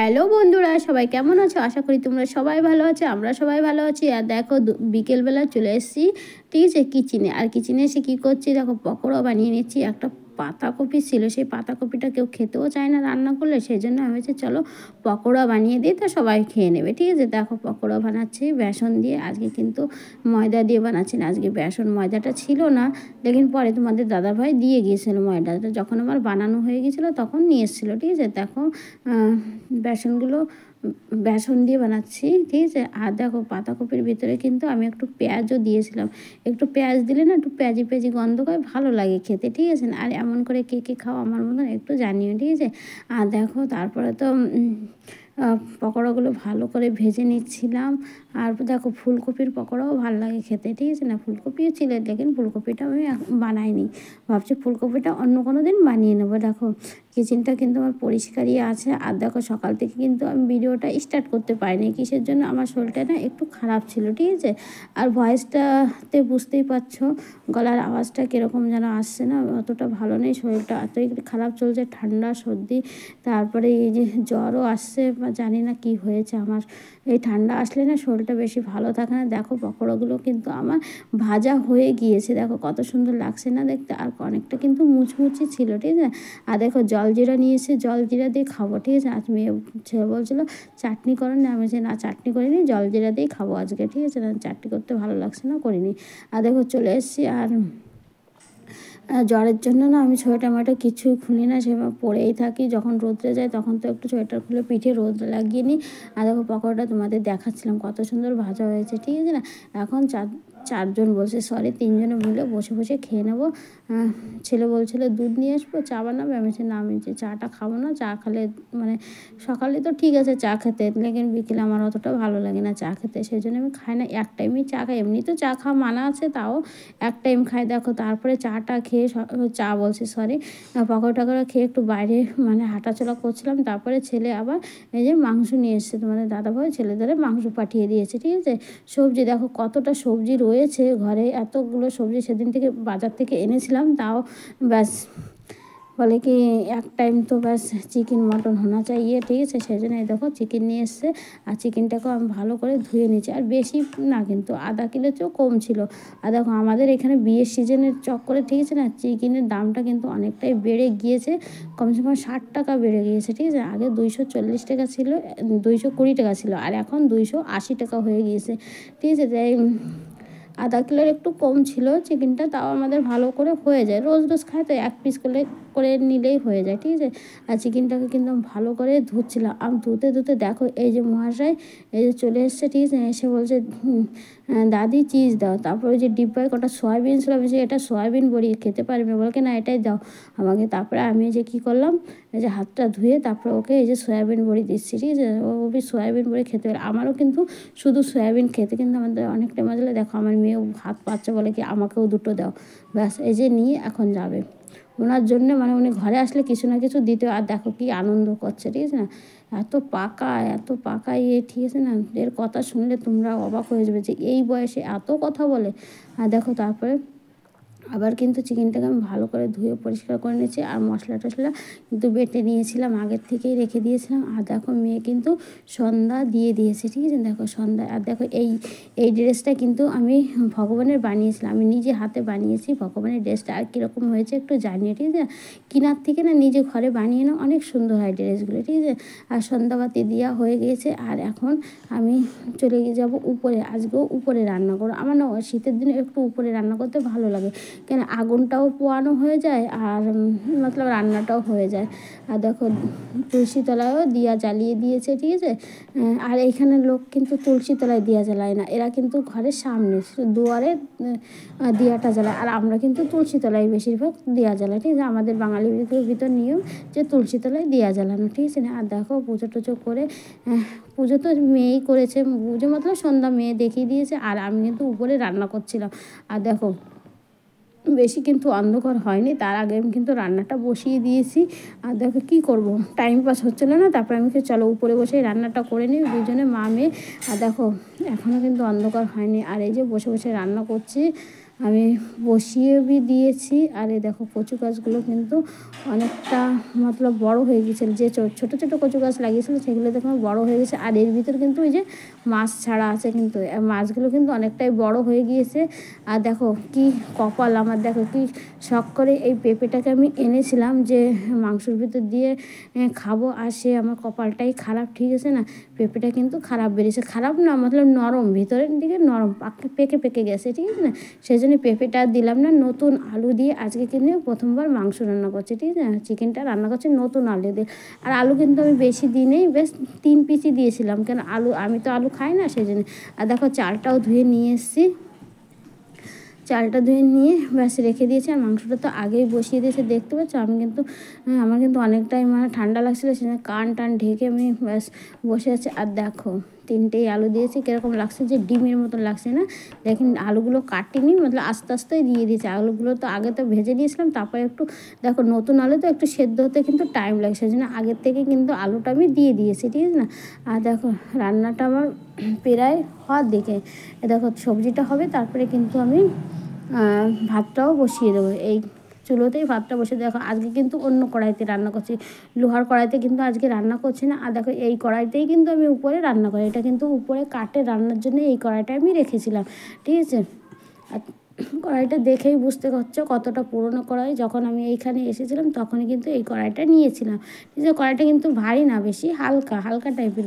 Hello বন্ধুরা, সবাই কেমন আছো? আশা করি তোমরা সবাই ভালো আছো। আমরা সবাই ভালো আছি। আর দেখো বিকেলবেলা চলে এসেছি, ঠিক আছে, কিচেনে। আর কিচেনে এসে কী করছি দেখো, পকোড়া বানিয়ে নিচ্ছি। একটা পাতাকপি ছিল, সেই পাতাকপিটা কেউ খেতেও চায় না রান্না করলে, সেই জন্য আমি বলছি চলো পকোড়া বানিয়ে দিই, তো সবাই খেয়ে নেবে, ঠিক আছে। দেখো পকোড়া বানাচ্ছি বেসন দিয়ে। আজকে কিন্তু ময়দা দিয়ে বানাচ্ছি না, আজকে বেসন ময়দাটা ছিল না, লেকিন পরে তোমাদের দাদাভাই দিয়ে গিয়েছিলো ময়দাটা। যখন আমার বানানো হয়ে গিয়েছিলো তখন নিয়ে এসেছিলো, ঠিক আছে। দেখো বেসনগুলো বেসন দিয়ে বানাচ্ছি, ঠিক আছে। আর দেখো পাতাকপির ভিতরে কিন্তু আমি একটু পেঁয়াজও দিয়েছিলাম। একটু পেঁয়াজ দিলে না একটু পেঁয়াজি পেঁয়াজি গন্ধ করে ভালো লাগে খেতে, ঠিক আছে। আর এমন করে কে কে খাও আমার মতন একটু জানিও, ঠিক আছে। আর দেখো তারপরে তো পকোড়াগুলো ভালো করে ভেজে নিচ্ছিলাম। আর দেখো ফুলকপির পকোড়াও ভালো লাগে খেতে, ঠিক আছে। না ফুলকপিও ছিল, লেকিন ফুলকপিটা আমি বানাইনি, ভাবছি ফুলকপিটা অন্য কোনো দিন বানিয়ে নেবো। দেখো কিচেনটা কিন্তু আমার পরিষ্কারই আছে। আর দেখো সকাল থেকে কিন্তু আমি ভিডিওটা স্টার্ট করতে পারিনি, কিসের জন্য, আমার শরীরটা না একটু খারাপ ছিল, ঠিক আছে। আর ভয়েসটাতে বুঝতেই পারছো গলার আওয়াজটা কীরকম যেন আসছে না, অতটা ভালো নেই শরীরটা, এতই খারাপ চলছে, ঠান্ডা সর্দি, তারপরে এই যে জ্বরও আসছে, জানি না কি হয়েছে আমার। এই ঠান্ডা আসলে না শরীরটা বেশি ভালো থাকে না। দেখো পকোড়াগুলো কিন্তু আমার ভাজা হয়ে গিয়েছে, দেখো কত সুন্দর লাগছে না দেখতে, আর অনেকটা কিন্তু মুচমুচি ছিল, ঠিক আছে। আর দেখো জলজিরা নিয়ে এসে জলজিরা দিয়ে খাবো, ঠিক আছে। আজ মেয়ে ছেলে বলছিলো চাটনি করো না, আমি বলছি না চাটনি করিনি, জলজিরা দিয়েই খাবো আজকে, ঠিক আছে। না চাটনি করতে ভালো লাগছে না, করিনি। আর দেখো চলে এসেছি। আর জ্বরের জন্য না আমি সোয়েটার মোয়েটার কিছুই খুলি না, সেভাবে পরেই থাকি। যখন রোদ্রে যায় তখন তো একটু সোয়েটার খুলে পিঠে রোদ লাগিয়ে নিই। আর দেখো পকোড়াটা তোমাদের দেখাচ্ছিলাম কত সুন্দর ভাজা হয়েছে, ঠিক আছে। না এখন চারজন বসে, সরি তিনজনে মিলে বসে বসে খেয়ে নেবো। ছেলে বলছিল দুধ নিয়ে আসবো, চা বানাবে, আমি বলছি না, আমি যে চাটা খাবো না, চা খেলে মানে সকালে তো ঠিক আছে চা খেতে, লেকিন বিকেলে আমার অতটা ভালো লাগে না চা খেতে, সেই জন্য আমি খাই না, এক টাইমই চা খাই। এমনি তো চা খাওয়া মানা আছে, তাও এক টাইম খাই। দেখো তারপরে চাটা খেয়ে চা বলছি সরি পকোড়া টকোড়া খেয়ে একটু বাইরে মানে হাঁটাচলা করছিলাম। তারপরে ছেলে আবার এই যে মাংস নিয়ে এসছে, তোমাদের দাদাভাই ছেলেদের মাংস পাঠিয়ে দিয়েছে, ঠিক আছে। সবজি দেখো কতটা সবজি রয়েছে ঘরে, এতগুলো সবজি সেদিন থেকে বাজার থেকে এনেছিলাম, তাও ব্যাস বলে কি এক টাইম তো ব্যাস চিকেন মটন হোনা চাইয়ে, ঠিক আছে। সেই জন্য এই দেখো চিকেন নিয়ে এসছে, আর চিকেনটাকেও আমি ভালো করে ধুয়ে নিচ্ছি। আর বেশি না কিন্তু আধা কিলোর চেয়েও কম ছিল। আর দেখো আমাদের এখানে বিয়ের সিজনের চক্করে, ঠিক আছে না, চিকেনের দামটা কিন্তু অনেকটাই বেড়ে গিয়েছে, কমসে কম 60 টাকা বেড়ে গিয়েছে, ঠিক আছে। আগে 240 টাকা ছিল, 220 টাকা ছিল, আর এখন 280 টাকা হয়ে গিয়েছে, ঠিক আছে। তাই আধা কিলোর একটু কম ছিল চিকেনটা, তাও আমাদের ভালো করে হয়ে যায়, রোজ রোজ খায় তো এক পিস করে করে নিলেই হয়ে যায়, ঠিক আছে। আর চিকেনটাকে কিন্তু ভালো করে ধুচ্ছিলাম, আমি ধুতে ধুতে দেখো এই যে মহাশয় এই যে চলে এসছে, ঠিক আছে। এসে বলছে দাদি চিজ দাও। তারপর ওই যে ডিব্বায় কটা সয়াবিন ছিল, আমি এটা সয়াবিন বড়ি খেতে পারবে, বলকে না এটাই দাও আমাকে। তারপরে আমি যে কী করলাম, এই যে হাতটা ধুয়ে তারপরে ওকে এই যে সয়াবিন বড়ি দিচ্ছি, ঠিক আছে। ও সয়াবিন বড়ি খেতে পারে, আমারও কিন্তু শুধু সয়াবিন খেতে কিন্তু আমাদের অনেকটা মজা লাগে। দেখো আমার মেয়েও হাত পাচ্ছে, বলে কি আমাকেও দুটো দাও, ব্যাস এই যে নিয়ে এখন যাবে ওনার জন্য, মানে উনি ঘরে আসলে কিছু না কিছু দিতে। আর দেখো কি আনন্দ করছে, ঠিক আছে না, এত পাকা ইয়ে, ঠিক আছে না, এর কথা শুনলে তোমরা অবাক হয়ে যাবে যে এই বয়সে এত কথা বলে। আর দেখো তারপরে আবার কিন্তু চিকেনটাকে আমি ভালো করে ধুয়ে পরিষ্কার করে নিয়েছি, আর মশলা টশলা কিন্তু বেটে নিয়েছিলাম, আগের থেকেই রেখে দিয়েছিলাম। আর দেখো মেয়ে কিন্তু সন্ধ্যা দিয়ে দিয়েছে, ঠিক আছে। দেখো সন্ধ্যা, আর দেখো এই ড্রেসটা কিন্তু আমি ভগবানের বানিয়েছিলাম, আমি নিজে হাতে বানিয়েছি ভগবানের ড্রেসটা। আর কীরকম হয়েছে একটু জানিয়ে, ঠিক আছে। কেনার থেকে না নিজে ঘরে বানিয়ে না অনেক সুন্দর হয় ড্রেসগুলো, ঠিক আছে। আর সন্ধ্যাবাতি দেওয়া হয়ে গিয়েছে, আর এখন আমি চলে যাব উপরে, আজকেও উপরে রান্না করো। আমার না শীতের দিনে একটু উপরে রান্না করতে ভালো লাগে, কেন আগুনটাও পোয়ানো হয়ে যায় আর মতলব রান্নাটাও হয়ে যায়। আর দেখো তুলসী তলায়ও দিয়া জ্বালিয়ে দিয়েছে, ঠিক আছে। আর এইখানে লোক কিন্তু তুলসী তলায় দিয়া জ্বালায় না, এরা কিন্তু ঘরের সামনে দুয়ারে দিয়াটা জ্বালায়, আর আমরা কিন্তু তুলসী তলায় বেশিরভাগ দিয়া জ্বালাই, ঠিক আছে। আমাদের বাঙালিদের ভিতর নিয়ম যে তুলসী তলায় দিয়া জ্বালানো, ঠিক আছে। আর দেখো পুজো টুজো করে, পুজো তো মেয়েই করেছে, পুজো মতলব সন্ধ্যা মেয়ে দেখিয়ে দিয়েছে, আর আমি কিন্তু উপরে রান্না করছিলাম। আর দেখো বেশি কিন্তু অন্ধকার হয়নি, তার আগে আমি কিন্তু রান্নাটা বসিয়ে দিয়েছি। আর দেখো কী করব, টাইম পাস হচ্ছিলো না, তারপরে আমি চলো উপরে বসে রান্নাটা করে নিই দুজনে মা মেয়ে। আর দেখো এখনও কিন্তু অন্ধকার হয়নি, আর এই যে বসে বসে রান্না করছি। আমি বসিয়ে দিয়েছি। আর এই দেখো কচু গাছগুলো কিন্তু অনেকটা মতলব বড় হয়ে গেছিলো, যে ছোটো ছোটো কচু গাছ লাগিয়েছিলো সেগুলো দেখো বড় হয়ে গেছে। আর এর ভিতর কিন্তু ওই যে মাছ ছাড়া আছে, কিন্তু মাছগুলো কিন্তু অনেকটাই বড় হয়ে গিয়েছে। আর দেখো কি কপাল আমার, দেখো কি শখ করে এই পেঁপেটাকে আমি এনেছিলাম যে মাংসের ভিতর দিয়ে খাবো, আর সে আমার কপালটাই খারাপ, ঠিক আছে না। পেঁপেটা কিন্তু খারাপ বেরিয়েছে, খারাপ না মতলব নরম, ভিতরের দিকে নরম পেকে পেকে গেছে, ঠিক আছে না। সেই জন্য পেঁপেটা দিলাম না। নতুন আলু দিয়ে আজকে কিন্তু প্রথমবার মাংস রান্না করছি, ঠিক আছে, চিকেনটা রান্না করছি নতুন আলু দিয়ে। আর আলু কিন্তু আমি বেশি দিনেই বেশ 3 পিসই দিয়েছিলাম, কেন আলু আমি তো আলু খাই না সেই জন্য। আর দেখো চালটাও ধুয়ে নিয়ে এসেছি, চালটা ধুয়ে নিয়ে ব্যাস রেখে দিয়েছি। আর মাংসটা তো আগেই বসিয়ে দিয়েছে, দেখতে পাচ্ছ। আমি কিন্তু আমার কিন্তু অনেকটাই মানে ঠান্ডা লাগছিলো, সেজন্য কান টান ঢেকে আমি ব্যাস বসে আছি। আর দেখো 3টেই আলু দিয়েছি, কীরকম লাগছে যে ডিমের মতন লাগছে না। দেখেন আলুগুলো কাটিনি, মতলব আস্তে আস্তেই দিয়ে দিয়েছি। আলুগুলো তো আগে তো ভেজে দিয়েছিলাম, তারপরে একটু দেখো নতুন আলু তো একটু সেদ্ধ হতে কিন্তু টাইম লাগে, সেই জন্য আগের থেকে কিন্তু আলুটা আমি দিয়ে দিয়েছি, ঠিক আছে না। আর দেখো রান্নাটা আমার প্রায় হওয়ার দিকে। দেখো সবজিটা হবে, তারপরে কিন্তু আমি ভাতটাও বসিয়ে দেবো। এই চুলোতেই ভাতটা বসে, দেখো আজকে কিন্তু অন্য কড়াইতে রান্না করছি, লোহার কড়াইতে কিন্তু আজকে রান্না করছি না। আর দেখো এই কড়াইতেই কিন্তু আমি উপরে রান্না করি, এটা কিন্তু উপরে কাঠে রান্নার জন্য এই কড়াইটা আমি রেখেছিলাম, ঠিক আছে। আর কড়াইটা দেখেই বুঝতে পারছো কতটা পুরনো কড়াই। যখন আমি এইখানে এসেছিলাম তখনই কিন্তু এই কড়াইটা নিয়েছিলাম, ঠিক আছে। কড়াইটা কিন্তু ভারী না, বেশি হালকা হালকা টাইপের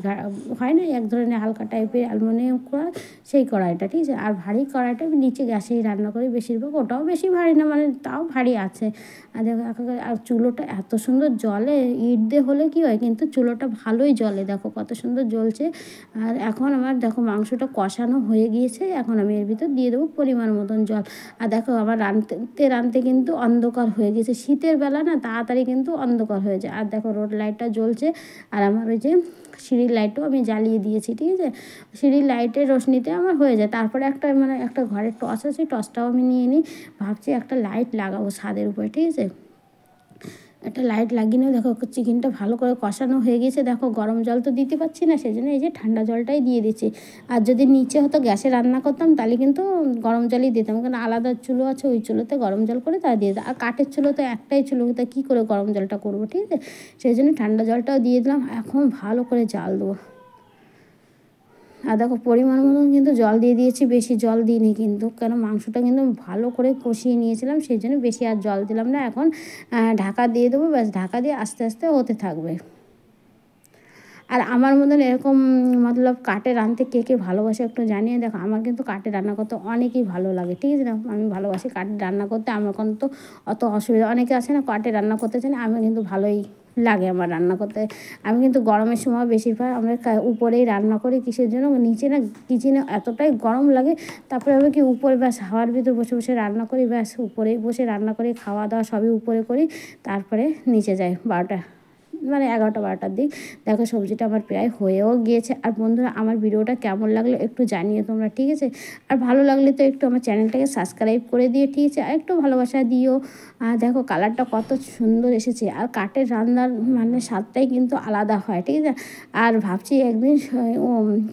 হয় না, এক ধরনের হালকা টাইপের অ্যালুমিনিয়াম কড়াই, সেই কড়াইটা, ঠিক আছে। আর ভারী কড়াইটা আমি নিচে গ্যাসেই রান্না করি বেশিরভাগ, ওটাও বেশি ভারী না, মানে তাও ভারী আছে। আর দেখো আর চুলোটা এত সুন্দর জ্বলে, ইট দিয়ে হলে কী হয়, কিন্তু চুলোটা ভালোই জ্বলে, দেখো কত সুন্দর জ্বলছে। আর এখন আমার দেখো মাংসটা কষানো হয়ে গিয়েছে, এখন আমি এর ভিতর দিয়ে দেবো পরিমাণ মতন জল। আর দেখো আমার রাঁধতে রাঁধতে কিন্তু অন্ধকার হয়ে গেছে, শীতের বেলা না তাড়াতাড়ি কিন্তু অন্ধকার হয়ে যায়। আর দেখো রোড লাইটটা জ্বলছে, আর আমার ওই যে সিঁড়ির লাইটও আমি জ্বালিয়ে দিয়েছি, ঠিক আছে। সিঁড়ির লাইটের রোশনিতে আমার হয়ে যায়। তারপরে একটা ঘরের টর্চ আছে, টর্চটাও আমি নিয়ে নিই, ভাবছি একটা লাইট লাগাবো ছাদের উপরে, ঠিক আছে। একটা লাইট লাগিয়ে নেব। দেখো চিকেনটা ভালো করে কষানো হয়ে গেছে, দেখো গরম জল তো দিতে পারছি না, সেই জন্য এই যে ঠান্ডা জলটাই দিয়ে দিচ্ছি। আর যদি নিচে হতো গ্যাসে রান্না করতাম তাহলে কিন্তু গরম জলই দিতাম, কারণ আলাদা চুলো আছে, ওই চুলোতে গরম জল করে তা দিয়ে দিতাম। আর কাঠের চুলো তো একটাই চুলো, তা কী করে গরম জলটা করবো, ঠিক আছে। সেই জন্য ঠান্ডা জলটাও দিয়ে দিলাম, এখন ভালো করে জাল দেবো। আর দেখো পরিমাণ মতন কিন্তু জল দিয়ে দিয়েছি, বেশি জল দিইনি কিন্তু, কেন মাংসটা কিন্তু ভালো করে কষিয়ে নিয়েছিলাম, সেই জন্য বেশি আর জল দিলাম না। এখন ঢাকা দিয়ে দেবো, ব্যাস ঢাকা দিয়ে আস্তে আস্তে হতে থাকবে। আর আমার মতন এরকম মতলব কাঠে রাঁধতে কে কে ভালোবাসে একটু জানিয়ে। দেখো আমার কিন্তু কাঠে রান্না করতে অনেকই ভালো লাগে, ঠিক আছে না। আমি ভালোবাসি কাঠে রান্না করতে, আমার কিন্তু অত অসুবিধা, অনেকে আছে না কাঠে রান্না করতে চান, আমি কিন্তু ভালোই লাগে আমার রান্না করতে। আমি কিন্তু গরমের সময় বেশিরভাগ আমরা উপরেই রান্না করি, কিসের জন্য, নিচে না কিচেনে এতটাই গরম লাগে, তারপরে আমি কি উপরে ব্যাস হাওয়ার ভিতর বসে বসে রান্না করি, ব্যাস উপরেই বসে রান্না করি, খাওয়া দাওয়া সবই উপরে করি, তারপরে নিচে যাই 12টা মানে 11টা-12টার দিক। দেখো সবজিটা আমার প্রায় হয়েও গিয়েছে। আর বন্ধুরা আমার ভিডিওটা কেমন লাগলো একটু জানিয়ে তোমরা, ঠিক আছে। আর ভালো লাগলে তো একটু আমার চ্যানেলটাকে সাবস্ক্রাইব করে দিও, ঠিক আছে। আর একটু ভালোবাসা দিও। আর দেখো কালারটা কত সুন্দর এসেছে, আর কাঠের রান্নার মানে স্বাদটাই কিন্তু আলাদা হয়, ঠিক আছে। আর ভাবছি একদিন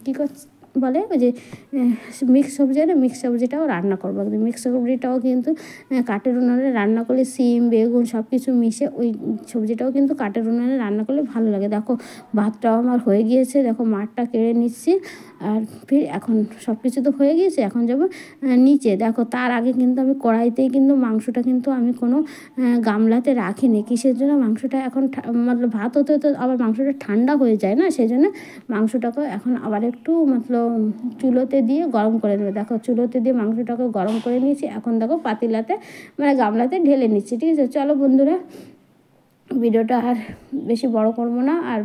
কী করছি বলে, ওই যে মিক্স সবজি না, মিক্স সবজিটাও রান্না করবো একদিন। মিক্স সবজিটাও কিন্তু কাঠের উনুনে রান্না করলে সিম বেগুন সব কিছু মিশে ওই সবজিটাও কিন্তু কাঠের উনুনে রান্না করলে ভালো লাগে। দেখো ভাতটাও আমার হয়ে গিয়েছে, দেখো মাঠটা কেড়ে নিচ্ছি। আর ফির এখন সব কিছু তো হয়ে গিয়েছে, এখন যাবো নিচে। দেখো তার আগে কিন্তু আমি কড়াইতেই কিন্তু মাংসটা কিন্তু আমি কোনো গামলাতে রাখিনি, কিসের জন্য, মাংসটা এখন মতলব ভাত হতে হতে আবার মাংসটা ঠান্ডা হয়ে যায় না, সেই জন্য মাংসটাকে এখন আবার একটু মতলব চুলোতে দিয়ে গরম করে নেবে। দেখো চুলোতে দিয়ে মাংসটাকে গরম করে নিয়েছি, এখন দেখো পাতিলাতে মানে গামলাতে ঢেলে নিচ্ছি, ঠিক আছে। চলো বন্ধুরা ভিডিওটা আর বেশি বড় করবো না। আর